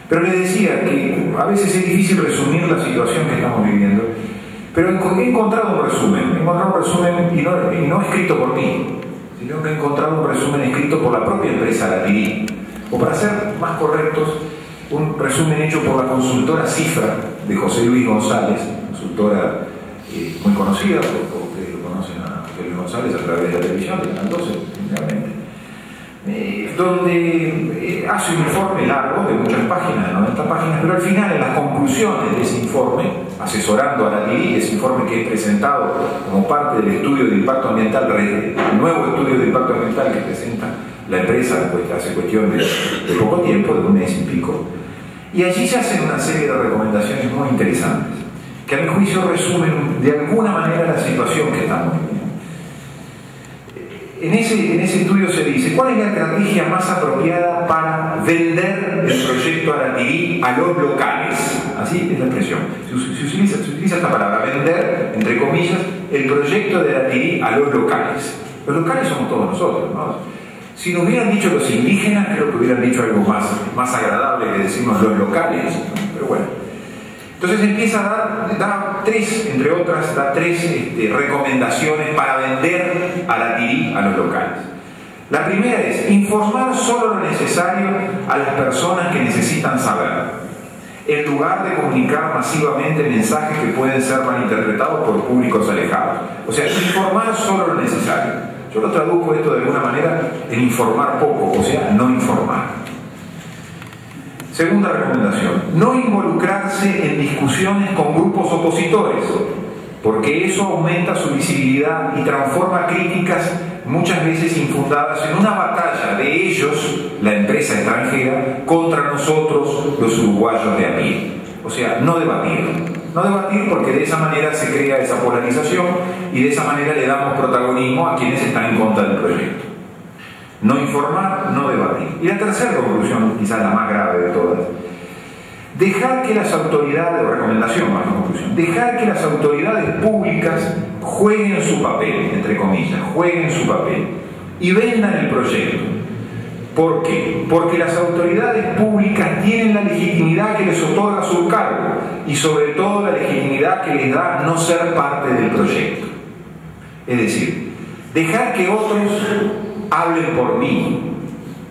Pero les decía que a veces es difícil resumir la situación que estamos viviendo, pero he encontrado un resumen, y no escrito por mí, sino que he encontrado un resumen escrito por la propia empresa Latirí, o para ser más correctos, un resumen hecho por la consultora Cifra de José Luis González, consultora muy conocida, porque ustedes lo conocen a José Luis González a través de la televisión, de Canal 12, realmente. Donde hace un informe largo de muchas páginas, de 90 páginas, pero al final, en las conclusiones de ese informe, asesorando a Latirí, ese informe que he presentado como parte del estudio de impacto ambiental, el nuevo estudio de impacto ambiental que presenta la empresa hace cuestión de poco tiempo, de un mes y pico, y allí se hacen una serie de recomendaciones muy interesantes, que a mi juicio resumen de alguna manera la situación que estamos viviendo. En ese estudio se dice, ¿cuál es la estrategia más apropiada para vender el proyecto Latirí a los locales? Así es la expresión. Se utiliza esta palabra, vender, entre comillas, el proyecto de Latirí a los locales. Los locales somos todos nosotros, ¿no? Si nos hubieran dicho los indígenas, creo que hubieran dicho algo más agradable que decirnos los locales, ¿no? Pero bueno. Entonces empieza a dar tres, entre otras, recomendaciones para vender a Latirí a los locales. La primera es informar solo lo necesario a las personas que necesitan saber, en lugar de comunicar masivamente mensajes que pueden ser malinterpretados por públicos alejados. O sea, informar solo lo necesario. Yo lo traduzco esto de alguna manera en informar poco, o sea, no informar. Segunda recomendación, no involucrarse en discusiones con grupos opositores, porque eso aumenta su visibilidad y transforma críticas muchas veces infundadas en una batalla de ellos, la empresa extranjera, contra nosotros, los uruguayos de a pie. O sea, no debatir. No debatir porque de esa manera se crea esa polarización y de esa manera le damos protagonismo a quienes están en contra del proyecto. No informar, no debatir. Y la tercera conclusión, quizás la más grave de todas, dejar que las autoridades, o recomendación más que conclusión, dejar que las autoridades públicas jueguen su papel, entre comillas, jueguen su papel y vendan el proyecto. ¿Por qué? Porque las autoridades públicas tienen la legitimidad que les otorga su cargo y sobre todo la legitimidad que les da no ser parte del proyecto. Es decir, dejar que otros hablen por mí.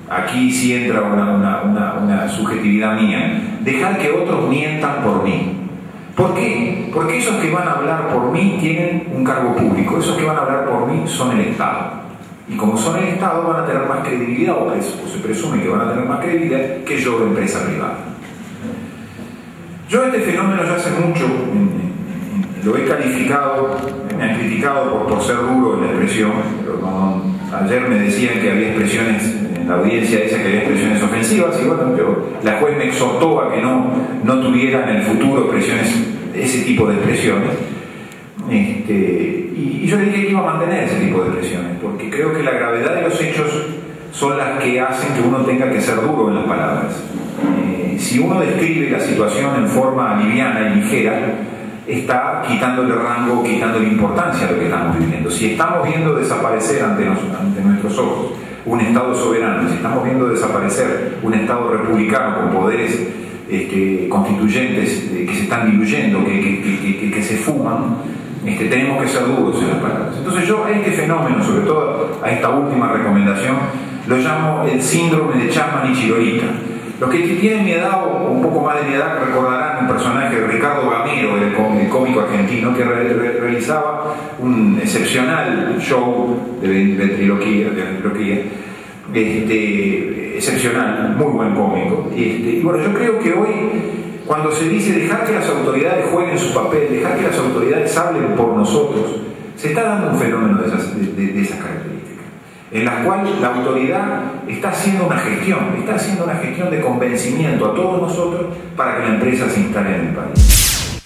Aquí sí entra una subjetividad mía. Dejar que otros mientan por mí. ¿Por qué? Porque esos que van a hablar por mí tienen un cargo público. Esos que van a hablar por mí son el Estado. Y como son el Estado van a tener más credibilidad, o se presume que van a tener más credibilidad que yo, empresa privada. Yo este fenómeno ya hace mucho lo he calificado, me han criticado por ser duro en la expresión, pero ayer me decían que había expresiones en la audiencia esa, que había expresiones ofensivas, y bueno, la juez me exhortó a que no tuviera en el futuro ese tipo de expresiones. Y yo le dije que iba a mantener ese tipo de expresiones, porque creo que la gravedad de los hechos son las que hacen que uno tenga que ser duro en las palabras. Si uno describe la situación en forma liviana y ligera, está quitándole rango, quitándole importancia a lo que estamos viviendo. Si estamos viendo desaparecer ante nuestros ojos un Estado soberano, si estamos viendo desaparecer un Estado republicano con poderes constituyentes que se están diluyendo, que se fuman, tenemos que ser duros en las palabras. Entonces yo a este fenómeno, sobre todo a esta última recomendación, lo llamo el síndrome de Chapman y Chirolita. Los que tienen mi edad o un poco más de mi edad recordarán un personaje de Ricardo Gamero, el cómico argentino, que realizaba un excepcional show de ventriloquía, excepcional, muy buen cómico. Y bueno, yo creo que hoy, cuando se dice dejar que las autoridades jueguen su papel, dejar que las autoridades hablen por nosotros, se está dando un fenómeno de esas características, en la cual la autoridad está haciendo una gestión de convencimiento a todos nosotros para que la empresa se instale en el país.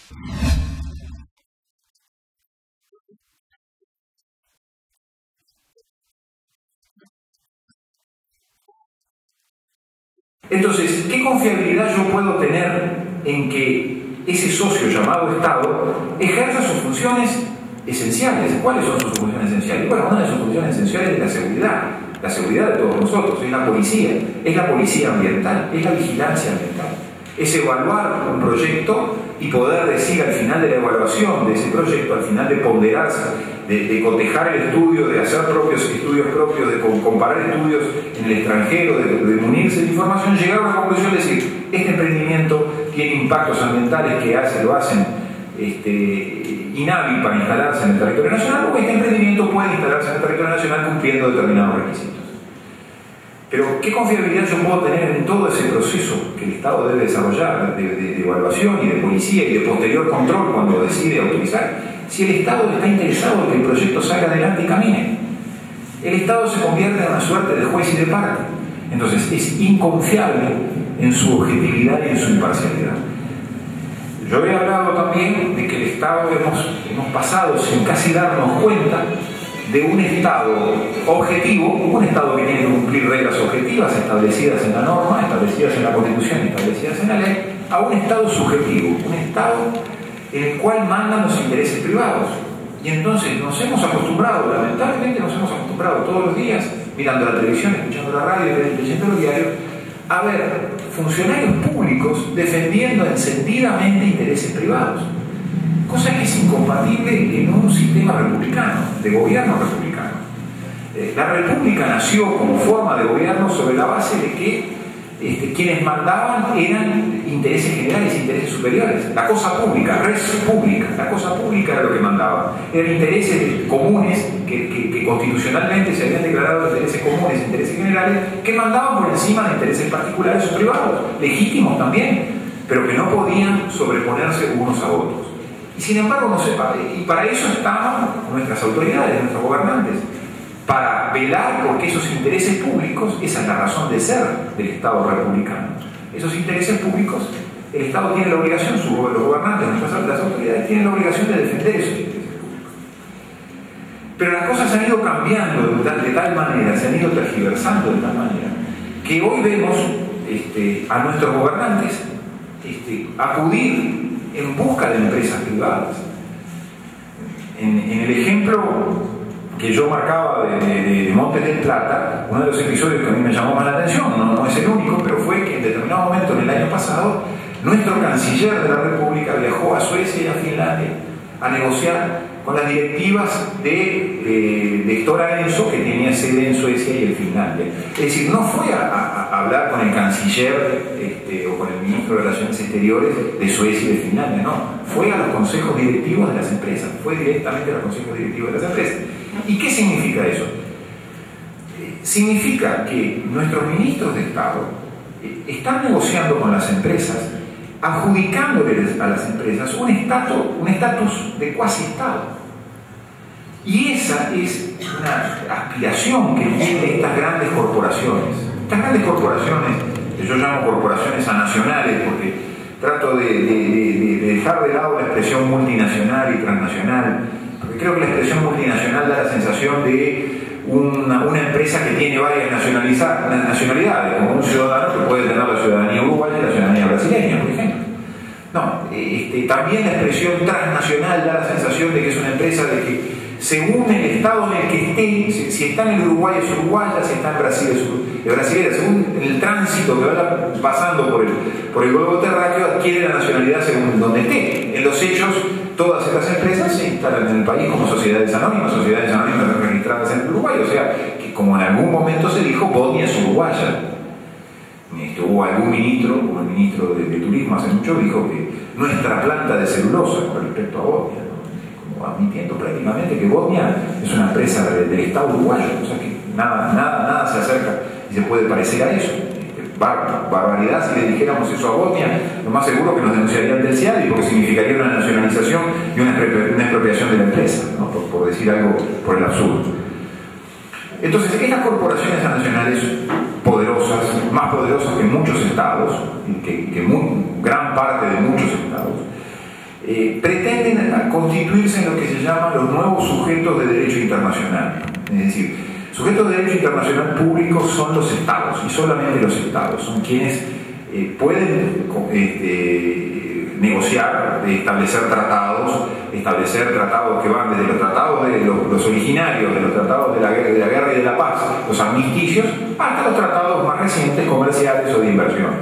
Entonces, ¿qué confiabilidad yo puedo tener en que ese socio llamado Estado ejerza sus funciones esenciales. ¿Cuáles son sus funciones esenciales? Bueno, una de sus funciones esenciales es la seguridad de todos nosotros, es la policía ambiental, es la vigilancia ambiental, es evaluar un proyecto y poder decir al final de la evaluación de ese proyecto, al final de ponderarse, de cotejar el estudio, de hacer estudios propios, de comparar estudios en el extranjero, de munirse de información, llegar a una conclusión de decir, este emprendimiento tiene impactos ambientales que lo hacen inhábil para instalarse en el territorio nacional, o este emprendimiento puede instalarse en el territorio nacional cumpliendo determinados requisitos. Pero, ¿qué confiabilidad yo puedo tener en todo ese proceso que el Estado debe desarrollar de evaluación y de policía y de posterior control cuando decide autorizar? Si el Estado está interesado en que el proyecto salga adelante y camine, el Estado se convierte en una suerte de juez y de parte. Entonces, es inconfiable en su objetividad y en su imparcialidad. Yo he hablado también de que el Estado hemos pasado sin casi darnos cuenta de un Estado objetivo, un Estado que tiene que cumplir reglas objetivas establecidas en la norma, establecidas en la Constitución, establecidas en la ley, a un Estado subjetivo, un Estado en el cual mandan los intereses privados. Y entonces nos hemos acostumbrado, lamentablemente nos hemos acostumbrado todos los días, mirando la televisión, escuchando la radio, leyendo los diarios, a ver funcionarios públicos defendiendo encendidamente intereses privados, cosa que es incompatible en un sistema republicano, de gobierno republicano. La república nació como forma de gobierno sobre la base de que quienes mandaban eran intereses generales, intereses superiores. La cosa pública, res pública, la cosa pública era lo que mandaba. Eran intereses comunes que constitucionalmente se habían declarado intereses comunes, intereses generales, que mandaban por encima de intereses particulares o privados, legítimos también, pero que no podían sobreponerse unos a otros. Y sin embargo, y para eso estaban nuestras autoridades, nuestros gobernantes, para velar porque esos intereses públicos, esa es la razón de ser del Estado republicano. Esos intereses públicos, el Estado tiene la obligación, los gobernantes, las autoridades tienen la obligación de defender esos intereses públicos. Pero las cosas han ido cambiando de tal manera, se han ido tergiversando de tal manera, que hoy vemos a nuestros gobernantes acudir en busca de empresas privadas. En el ejemplo que yo marcaba de Montes del Plata, uno de los episodios que a mí me llamó más la atención, no es el único, pero fue que en determinado momento en el año pasado, nuestro canciller de la República viajó a Suecia y a Finlandia a negociar con las directivas de Stora Enso, que tenía sede en Suecia y en Finlandia. Es decir, no fue a hablar con el canciller o con el ministro de Relaciones Exteriores de Suecia y de Finlandia, no, fue a los consejos directivos de las empresas, fue directamente a los consejos directivos de las empresas. ¿Y qué significa eso? Significa que nuestros ministros de Estado están negociando con las empresas, adjudicándoles a las empresas un estatus de cuasi Estado. Y esa es una aspiración que tienen estas grandes corporaciones. Estas grandes corporaciones, que yo llamo corporaciones anacionales, porque trato de dejar de lado la expresión multinacional y transnacional, porque creo que la expresión multinacional da la sensación de una empresa que tiene varias nacionalidades, como un ciudadano que puede tener la ciudadanía uruguaya y la ciudadanía brasileña, por ejemplo. No, también la expresión transnacional da la sensación de que es una empresa de que según el estado en el que esté, si está en el Uruguay es uruguaya, si está en Brasil es brasilera, según el tránsito que va pasando por el globo terráqueo, adquiere la nacionalidad según donde esté. En los hechos, todas estas empresas se instalan en el país como sociedades anónimas registradas en el Uruguay, o sea, que como en algún momento se dijo, Bosnia es uruguaya. Hubo algún ministro, como el ministro de Turismo hace mucho, dijo que nuestra planta de celulosa con respecto a Bosnia, ¿no? Como admitiendo prácticamente que Bosnia es una empresa del Estado uruguayo, o sea que nada se acerca y se puede parecer a eso. Barbaridad si le dijéramos eso a Bosnia, lo más seguro que nos denunciarían del CIADI, porque significaría una nacionalización y una expropiación de la empresa, ¿no? por decir algo por el absurdo. Entonces, estas corporaciones nacionales poderosas, más poderosas que muchos estados, gran parte de muchos estados, pretenden constituirse en lo que se llama los nuevos sujetos de derecho internacional. Es decir, sujetos de derecho internacional públicos son los estados, y solamente los estados son quienes pueden negociar, establecer tratados que van desde los tratados de los originarios, de los tratados de la guerra y de la paz, los armisticios, hasta los tratados más recientes comerciales o de inversiones,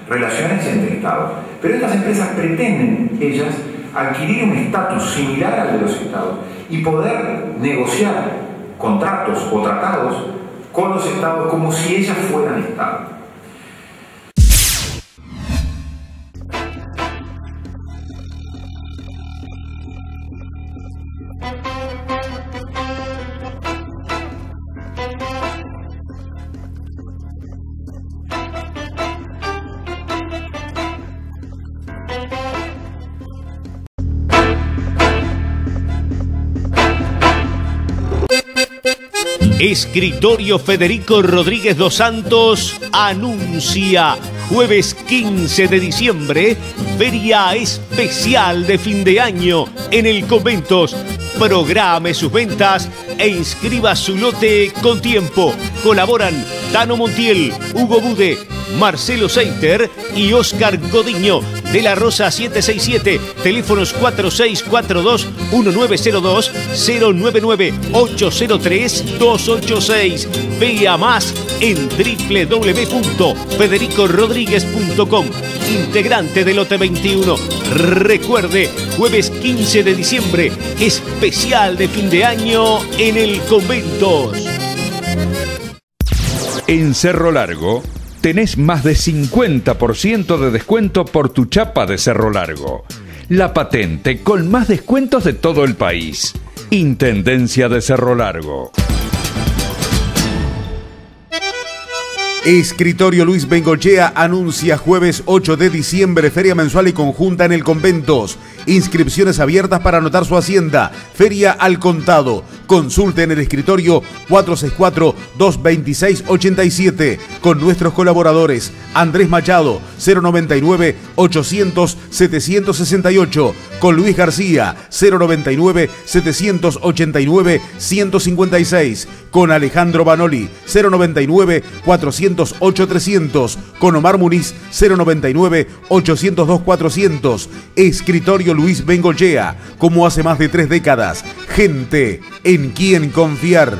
relaciones entre estados. Pero estas empresas pretenden, ellas, adquirir un estatus similar al de los estados y poder negociar contratos o tratados con los estados como si ellas fueran estados. Escritorio Federico Rodríguez dos Santos anuncia jueves 15 de diciembre, feria especial de fin de año en el Conventos. Programe sus ventas e inscriba su lote con tiempo. Colaboran Tano Montiel, Hugo Bude, Marcelo Seiter y Oscar Godiño. De la Rosa 767, teléfonos 4642-1902, 099-803-286. Vea más en www.federicorodriguez.com. Integrante del lote 21. Recuerde, jueves 15 de diciembre, especial de fin de año en el Conventos. En Cerro Largo tenés más de 50% de descuento por tu chapa de Cerro Largo. La patente con más descuentos de todo el país. Intendencia de Cerro Largo. Escritorio Luis Bengochea anuncia jueves 8 de diciembre, feria mensual y conjunta en el Conventos. Inscripciones abiertas para anotar su hacienda. Feria al contado. Consulte en el escritorio 464-226-87 con nuestros colaboradores. Andrés Machado, 099-800-768. Con Luis García, 099-789-156. Con Alejandro Banoli, 099-408-300. Con Omar Muniz, 099-802-400. Escritorio Luis Bengochea, como hace más de 3 décadas. Gente en quien confiar.